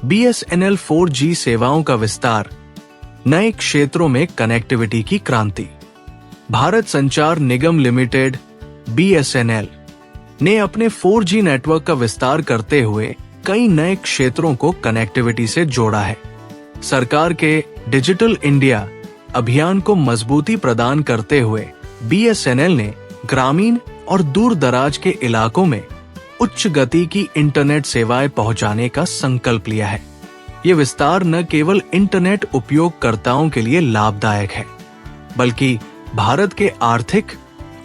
BSNL 4G सेवाओं का विस्तार, नए क्षेत्रों में कनेक्टिविटी की क्रांति। भारत संचार निगम लिमिटेड BSNL ने अपने 4G नेटवर्क का विस्तार करते हुए कई नए क्षेत्रों को कनेक्टिविटी से जोड़ा है। सरकार के डिजिटल इंडिया अभियान को मजबूती प्रदान करते हुए BSNL ने ग्रामीण और दूर दराज के इलाकों में उच्च गति की इंटरनेट सेवाएं पहुंचाने का संकल्प लिया है। ये विस्तार न केवल इंटरनेट उपयोगकर्ताओं के लिए लाभदायक है, बल्कि भारत के आर्थिक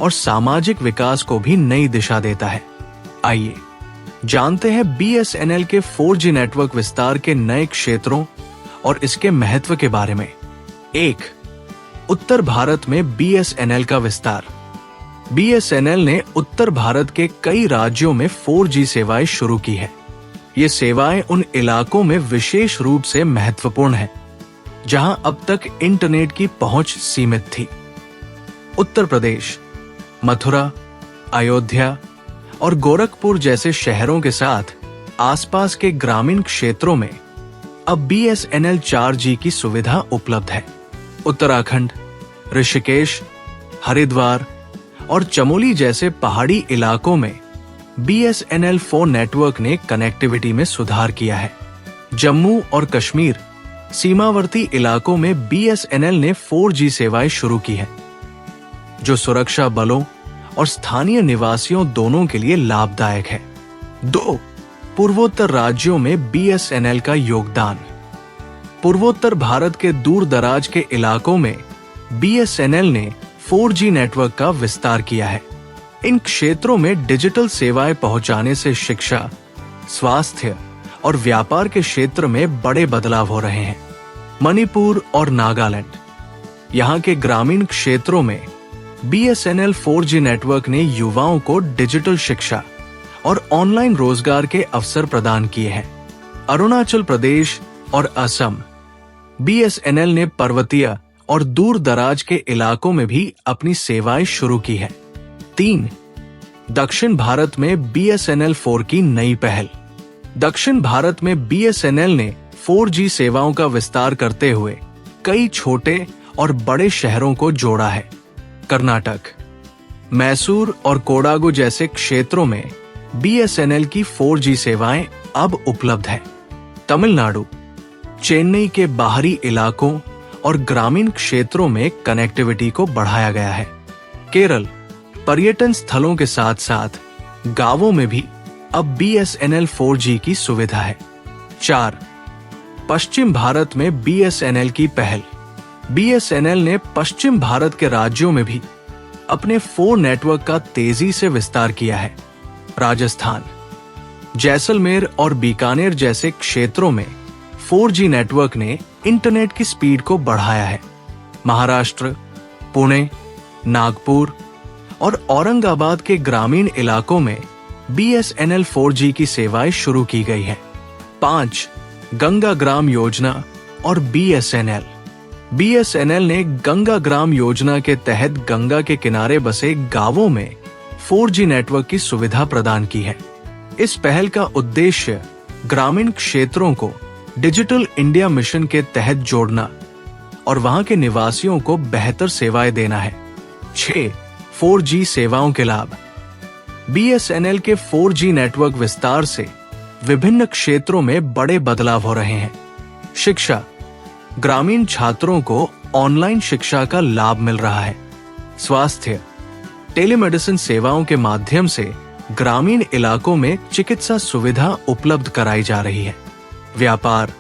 और सामाजिक विकास को भी नई दिशा देता है। आइए जानते हैं BSNL के 4G नेटवर्क विस्तार के नए क्षेत्रों और इसके महत्व के बारे में। 1. उत्तर भारत में BSNL का विस्तार। BSNL ने उत्तर भारत के कई राज्यों में 4G सेवाएं शुरू की है। ये सेवाएं उन इलाकों में विशेष रूप से महत्वपूर्ण हैं, जहां अब तक इंटरनेट की पहुंच सीमित थी। उत्तर प्रदेश, मथुरा, अयोध्या और गोरखपुर जैसे शहरों के साथ आसपास के ग्रामीण क्षेत्रों में अब BSNL 4G की सुविधा उपलब्ध है। उत्तराखंड, ऋषिकेश, हरिद्वार और चमोली जैसे पहाड़ी इलाकों में BSNL 4 नेटवर्क ने कनेक्टिविटी में सुधार किया है। जम्मू और कश्मीर सीमावर्ती इलाकों में BSNL ने 4G सेवाएं शुरू की है, जो सुरक्षा बलों और स्थानीय निवासियों दोनों के लिए लाभदायक है। 2. पूर्वोत्तर राज्यों में BSNL का योगदान। पूर्वोत्तर भारत के दूर दराज के इलाकों में BSNL ने 4G नेटवर्क का विस्तार किया है। इन क्षेत्रों में डिजिटल सेवाएं पहुंचाने से शिक्षा, स्वास्थ्य और व्यापार के क्षेत्र में बड़े बदलाव हो रहे हैं। मणिपुर और नागालैंड, यहां के ग्रामीण क्षेत्रों में BSNL 4G नेटवर्क ने युवाओं को डिजिटल शिक्षा और ऑनलाइन रोजगार के अवसर प्रदान किए हैं। अरुणाचल प्रदेश और असम, BSNL ने पर्वतीय और दूर दराज के इलाकों में भी अपनी सेवाएं शुरू की है। 3. दक्षिण भारत में BSNL 4 की नई पहल। दक्षिण भारत में BSNL ने 4G सेवाओं का विस्तार करते हुए कई छोटे और बड़े शहरों को जोड़ा है। कर्नाटक, मैसूर और कोडागु जैसे क्षेत्रों में BSNL की 4G सेवाएं अब उपलब्ध है। तमिलनाडु, चेन्नई के बाहरी इलाकों और ग्रामीण क्षेत्रों में कनेक्टिविटी को बढ़ाया गया है। केरल, पर्यटन स्थलों के साथ साथ गांवों में भी अब BSNL 4G की सुविधा है। 4. पश्चिम भारत में BSNL की पहल। BSNL ने पश्चिम भारत के राज्यों में भी अपने 4 नेटवर्क का तेजी से विस्तार किया है। राजस्थान, जैसलमेर और बीकानेर जैसे क्षेत्रों में 4G नेटवर्क ने इंटरनेट की स्पीड को बढ़ाया है। महाराष्ट्र, पुणे, नागपुर और औरंगाबाद के ग्रामीण इलाकों में BSNL 4G की सेवाएं शुरू की गई है। 5. गंगा ग्राम योजना और BSNL। BSNL ने गंगा ग्राम योजना के तहत गंगा के किनारे बसे गांवों में 4G नेटवर्क की सुविधा प्रदान की है। इस पहल का उद्देश्य ग्रामीण क्षेत्रों को डिजिटल इंडिया मिशन के तहत जोड़ना और वहां के निवासियों को बेहतर सेवाएं देना है। 6. 4G सेवाओं के लाभ। BSNL के 4G नेटवर्क विस्तार से विभिन्न क्षेत्रों में बड़े बदलाव हो रहे हैं। शिक्षा, ग्रामीण छात्रों को ऑनलाइन शिक्षा का लाभ मिल रहा है। स्वास्थ्य, टेलीमेडिसिन सेवाओं के माध्यम से ग्रामीण इलाकों में चिकित्सा सुविधा उपलब्ध कराई जा रही है। व्यापार,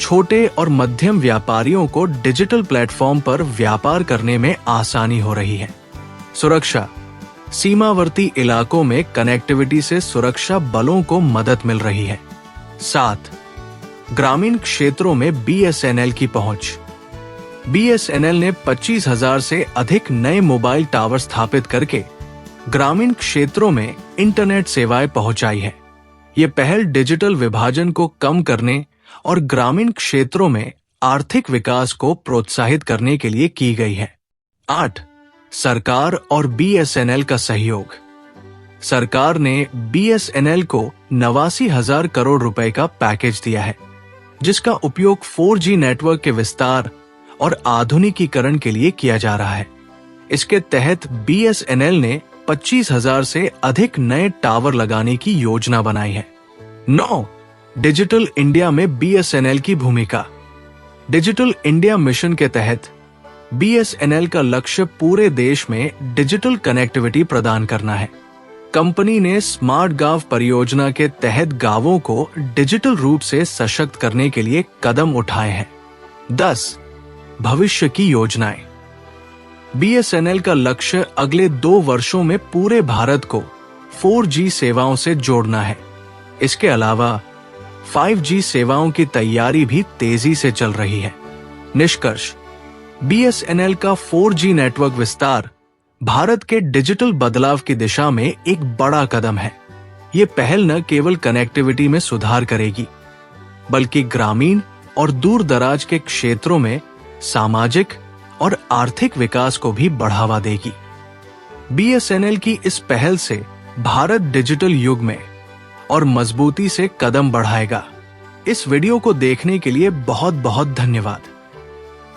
छोटे और मध्यम व्यापारियों को डिजिटल प्लेटफॉर्म पर व्यापार करने में आसानी हो रही है। सुरक्षा, सीमावर्ती इलाकों में कनेक्टिविटी से सुरक्षा बलों को मदद मिल रही है। 7. ग्रामीण क्षेत्रों में BSNL की पहुंच। BSNL ने 25,000 से अधिक नए मोबाइल टावर स्थापित करके ग्रामीण क्षेत्रों में इंटरनेट सेवाएं पहुंचाई है। ये पहल डिजिटल विभाजन को कम करने और ग्रामीण क्षेत्रों में आर्थिक विकास को प्रोत्साहित करने के लिए की गई है। 8. सरकार और BSNL का सहयोग। सरकार ने BSNL को 89,000 करोड़ रुपए का पैकेज दिया है, जिसका उपयोग 4G नेटवर्क के विस्तार और आधुनिकीकरण के लिए किया जा रहा है। इसके तहत BSNL ने 25,000 से अधिक नए टावर लगाने की योजना बनाई है। 9. डिजिटल इंडिया में BSNL की भूमिका। डिजिटल इंडिया मिशन के तहत BSNL का लक्ष्य पूरे देश में डिजिटल कनेक्टिविटी प्रदान करना है। कंपनी ने स्मार्ट गांव परियोजना के तहत गांवों को डिजिटल रूप से सशक्त करने के लिए कदम उठाए हैं। 10. भविष्य की योजनाएं। BSNL का लक्ष्य अगले 2 वर्षों में पूरे भारत को 4G सेवाओं से जोड़ना है। इसके अलावा 5G सेवाओं की तैयारी भी तेजी से चल रही है। निष्कर्ष, BSNL का 4G नेटवर्क विस्तार भारत के डिजिटल बदलाव की दिशा में एक बड़ा कदम है। ये पहल न केवल कनेक्टिविटी में सुधार करेगी, बल्कि ग्रामीण और दूर दराज के क्षेत्रों में सामाजिक और आर्थिक विकास को भी बढ़ावा देगी। BSNL की इस पहल से भारत डिजिटल युग में और मजबूती से कदम बढ़ाएगा। इस वीडियो को देखने के लिए बहुत बहुत धन्यवाद।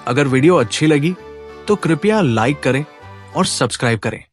अगर वीडियो अच्छी लगी तो कृपया लाइक करें और सब्सक्राइब करें।